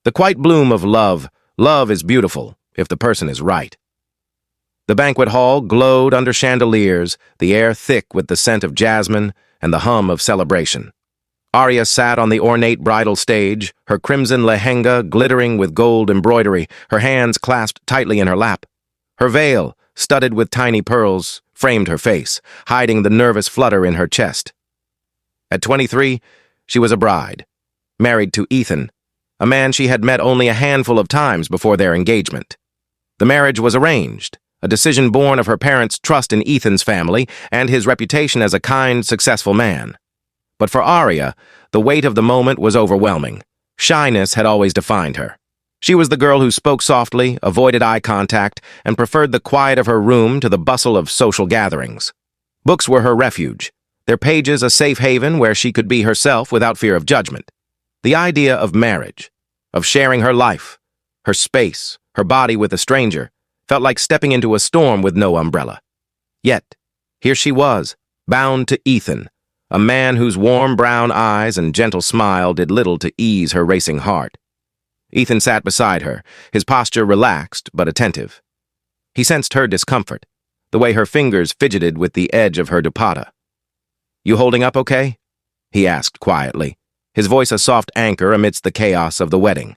The quiet bloom of love. Love is beautiful, if the person is right. The banquet hall glowed under chandeliers, the air thick with the scent of jasmine and the hum of celebration. Aria sat on the ornate bridal stage, her crimson lehenga glittering with gold embroidery, her hands clasped tightly in her lap. Her veil, studded with tiny pearls, framed her face, hiding the nervous flutter in her chest. At 23, she was a bride, married to Ethon, a man she had met only a handful of times before their engagement. The marriage was arranged, a decision born of her parents' trust in Ethon's family and his reputation as a kind, successful man. But for Aria, the weight of the moment was overwhelming. Shyness had always defined her. She was the girl who spoke softly, avoided eye contact, and preferred the quiet of her room to the bustle of social gatherings. Books were her refuge, their pages a safe haven where she could be herself without fear of judgment. The idea of marriage, of sharing her life, her space, her body with a stranger, felt like stepping into a storm with no umbrella. Yet, here she was, bound to Ethon, a man whose warm brown eyes and gentle smile did little to ease her racing heart. Ethon sat beside her, his posture relaxed but attentive. He sensed her discomfort, the way her fingers fidgeted with the edge of her dupatta. "You holding up okay?" he asked quietly, his voice a soft anchor amidst the chaos of the wedding.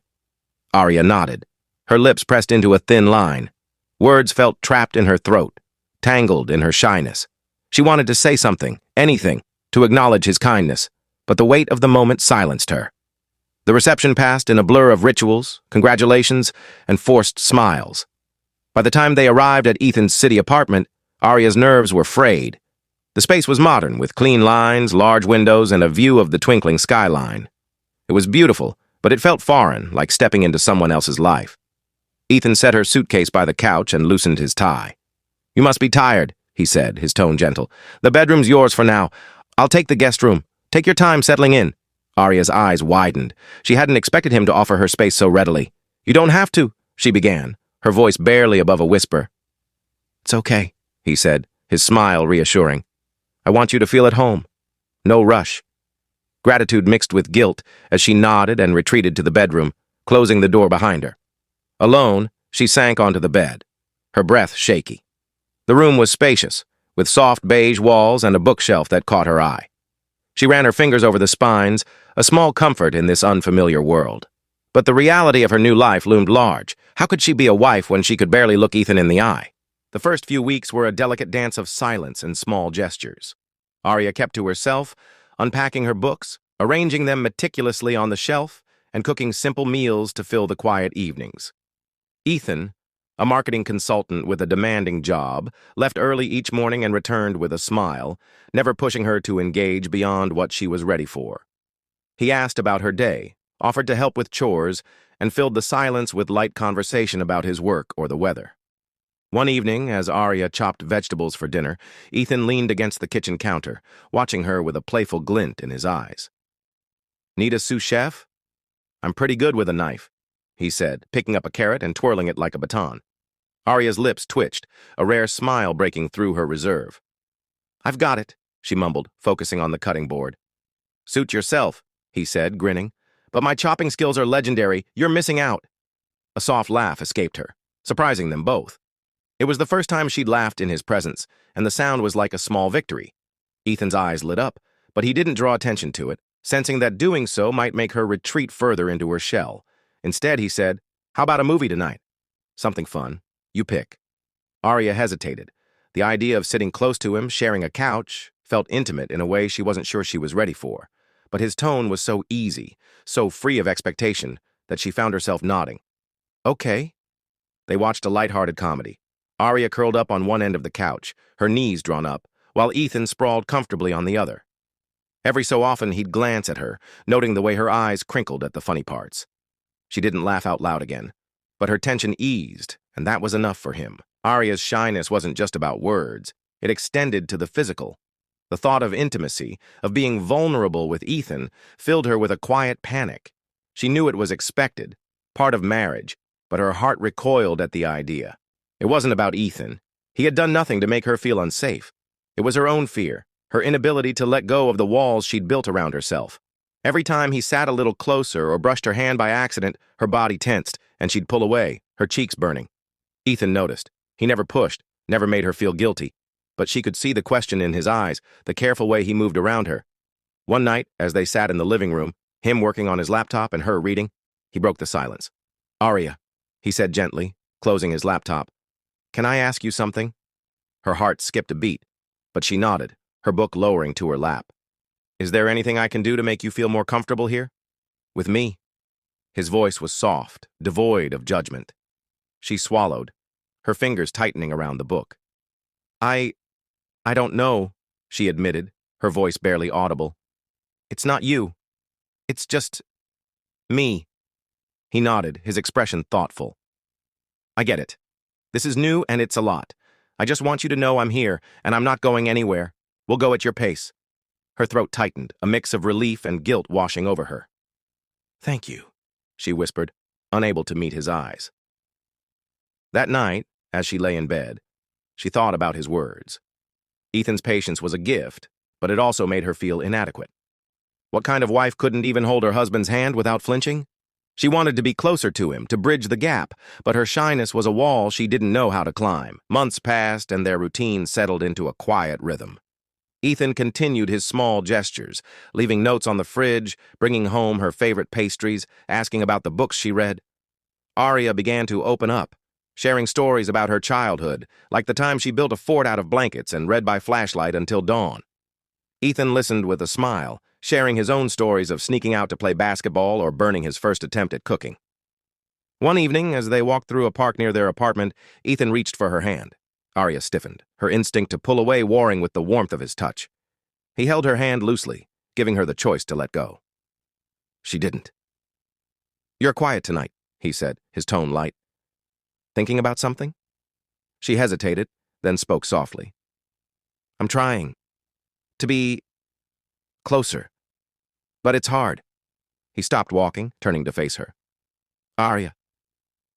Aria nodded, her lips pressed into a thin line. Words felt trapped in her throat, tangled in her shyness. She wanted to say something, anything, to acknowledge his kindness, but the weight of the moment silenced her. The reception passed in a blur of rituals, congratulations, and forced smiles. By the time they arrived at Ethon's city apartment, Aria's nerves were frayed. The space was modern, with clean lines, large windows, and a view of the twinkling skyline. It was beautiful, but it felt foreign, like stepping into someone else's life. Ethon set her suitcase by the couch and loosened his tie. "You must be tired," he said, his tone gentle. "The bedroom's yours for now. I'll take the guest room. Take your time settling in." Aria's eyes widened. She hadn't expected him to offer her space so readily. "You don't have to," she began, her voice barely above a whisper. "It's okay," he said, his smile reassuring. "I want you to feel at home. No rush." Gratitude mixed with guilt as she nodded and retreated to the bedroom, closing the door behind her. Alone, she sank onto the bed, her breath shaky. The room was spacious, with soft beige walls and a bookshelf that caught her eye. She ran her fingers over the spines, a small comfort in this unfamiliar world. But the reality of her new life loomed large. How could she be a wife when she could barely look Ethon in the eye? The first few weeks were a delicate dance of silence and small gestures. Aria kept to herself, unpacking her books, arranging them meticulously on the shelf, and cooking simple meals to fill the quiet evenings. Ethon, a marketing consultant with a demanding job, left early each morning and returned with a smile, never pushing her to engage beyond what she was ready for. He asked about her day, offered to help with chores, and filled the silence with light conversation about his work or the weather. One evening, as Aria chopped vegetables for dinner, Ethon leaned against the kitchen counter, watching her with a playful glint in his eyes. "Need a sous chef?" "I'm pretty good with a knife," he said, picking up a carrot and twirling it like a baton. Aria's lips twitched, a rare smile breaking through her reserve. "I've got it," she mumbled, focusing on the cutting board. "Suit yourself," he said, grinning. "But my chopping skills are legendary. You're missing out." A soft laugh escaped her, surprising them both. It was the first time she'd laughed in his presence, and the sound was like a small victory. Ethon's eyes lit up, but he didn't draw attention to it, sensing that doing so might make her retreat further into her shell. Instead, he said, "How about a movie tonight?" "Something fun. You pick." Aria hesitated. The idea of sitting close to him, sharing a couch, felt intimate in a way she wasn't sure she was ready for. But his tone was so easy, so free of expectation, that she found herself nodding. "Okay." They watched a light-hearted comedy. Aria curled up on one end of the couch, her knees drawn up, while Ethon sprawled comfortably on the other. Every so often he'd glance at her, noting the way her eyes crinkled at the funny parts. She didn't laugh out loud again, but her tension eased, and that was enough for him. Aria's shyness wasn't just about words. It extended to the physical. The thought of intimacy, of being vulnerable with Ethon, filled her with a quiet panic. She knew it was expected, part of marriage, but her heart recoiled at the idea. It wasn't about Ethon. He had done nothing to make her feel unsafe. It was her own fear, her inability to let go of the walls she'd built around herself. Every time he sat a little closer or brushed her hand by accident, her body tensed, and she'd pull away, her cheeks burning. Ethon noticed. He never pushed, never made her feel guilty, but she could see the question in his eyes, the careful way he moved around her. One night, as they sat in the living room, him working on his laptop and her reading, he broke the silence. "Aria," he said gently, closing his laptop. "Can I ask you something?" Her heart skipped a beat, but she nodded, her book lowering to her lap. "Is there anything I can do to make you feel more comfortable here? With me?" His voice was soft, devoid of judgment. She swallowed, her fingers tightening around the book. I don't know," she admitted, her voice barely audible. "It's not you. It's just me." He nodded, his expression thoughtful. "I get it. This is new and it's a lot. I just want you to know I'm here and I'm not going anywhere. We'll go at your pace." Her throat tightened, a mix of relief and guilt washing over her. "Thank you," she whispered, unable to meet his eyes. That night, as she lay in bed, she thought about his words. Ethon's patience was a gift, but it also made her feel inadequate. What kind of wife couldn't even hold her husband's hand without flinching? She wanted to be closer to him, to bridge the gap, but her shyness was a wall she didn't know how to climb. Months passed, and their routine settled into a quiet rhythm. Ethon continued his small gestures, leaving notes on the fridge, bringing home her favorite pastries, asking about the books she read. Aria began to open up, sharing stories about her childhood, like the time she built a fort out of blankets and read by flashlight until dawn. Ethon listened with a smile, sharing his own stories of sneaking out to play basketball or burning his first attempt at cooking. One evening, as they walked through a park near their apartment, Ethon reached for her hand. Aria stiffened, her instinct to pull away warring with the warmth of his touch. He held her hand loosely, giving her the choice to let go. She didn't. "You're quiet tonight," he said, his tone light. "Thinking about something?" She hesitated, then spoke softly. "I'm trying to be closer, but it's hard." He stopped walking, turning to face her. "Aria,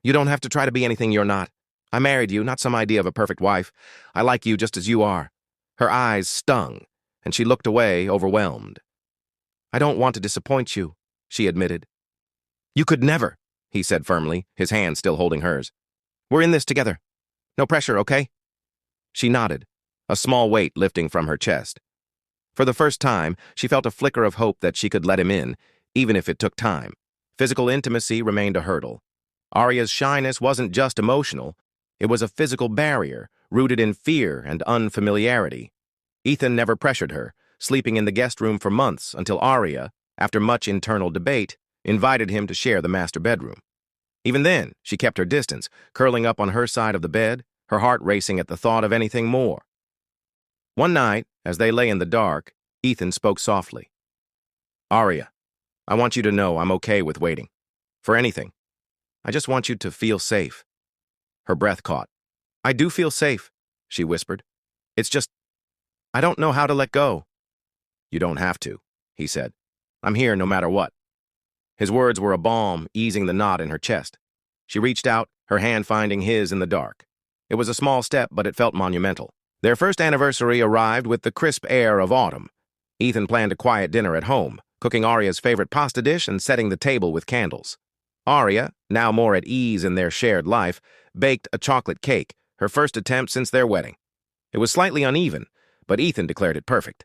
you don't have to try to be anything you're not. I married you, not some idea of a perfect wife. I like you just as you are." Her eyes stung, and she looked away, overwhelmed. "I don't want to disappoint you," she admitted. "You could never," he said firmly, his hand still holding hers. "We're in this together. No pressure, okay?" She nodded, a small weight lifting from her chest. For the first time, she felt a flicker of hope that she could let him in, even if it took time. Physical intimacy remained a hurdle. Aria's shyness wasn't just emotional. It was a physical barrier, rooted in fear and unfamiliarity. Ethon never pressured her, sleeping in the guest room for months until Aria, after much internal debate, invited him to share the master bedroom. Even then, she kept her distance, curling up on her side of the bed, her heart racing at the thought of anything more. One night, as they lay in the dark, Ethon spoke softly. "Aria, I want you to know I'm okay with waiting. For anything. I just want you to feel safe." Her breath caught. "I do feel safe," she whispered. "It's just, I don't know how to let go." "You don't have to," he said. "I'm here no matter what." His words were a balm, easing the knot in her chest. She reached out, her hand finding his in the dark. It was a small step, but it felt monumental. Their first anniversary arrived with the crisp air of autumn. Ethon planned a quiet dinner at home, cooking Aria's favorite pasta dish and setting the table with candles. Aria, now more at ease in their shared life, baked a chocolate cake, her first attempt since their wedding. It was slightly uneven, but Ethon declared it perfect.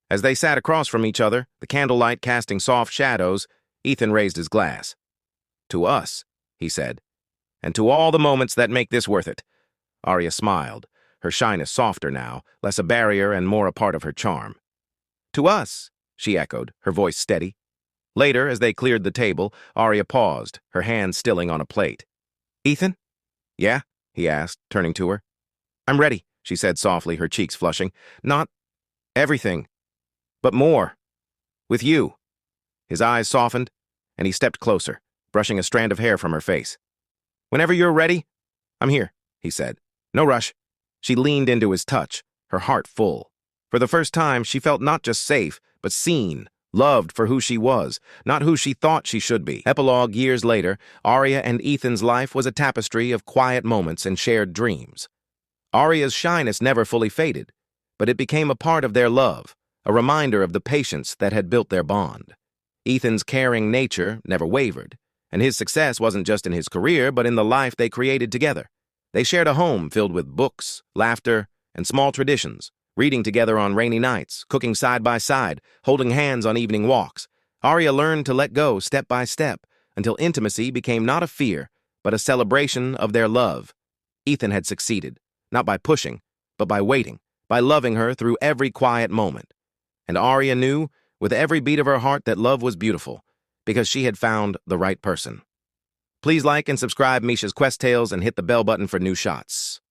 As they sat across from each other, the candlelight casting soft shadows, Ethon raised his glass. "To us," he said, "and to all the moments that make this worth it." Aria smiled, her shyness softer now, less a barrier and more a part of her charm. "To us," she echoed, her voice steady. Later, as they cleared the table, Aria paused, her hand stilling on a plate. "Ethon?" "Yeah?" he asked, turning to her. "I'm ready," she said softly, her cheeks flushing. "Not everything, but more. With you." His eyes softened, and he stepped closer, brushing a strand of hair from her face. "Whenever you're ready, I'm here," he said. "No rush." She leaned into his touch, her heart full. For the first time, she felt not just safe, but seen, loved for who she was, not who she thought she should be. Epilogue years later, Aria and Ethon's life was a tapestry of quiet moments and shared dreams. Aria's shyness never fully faded, but it became a part of their love, a reminder of the patience that had built their bond. Ethon's caring nature never wavered, and his success wasn't just in his career, but in the life they created together. They shared a home filled with books, laughter, and small traditions, reading together on rainy nights, cooking side by side, holding hands on evening walks. Aria learned to let go step by step until intimacy became not a fear, but a celebration of their love. Ethon had succeeded, not by pushing, but by waiting, by loving her through every quiet moment. And Aria knew, with every beat of her heart, that love was beautiful, because she had found the right person. Please like and subscribe Meesha's Quest Tales and hit the bell button for new shots.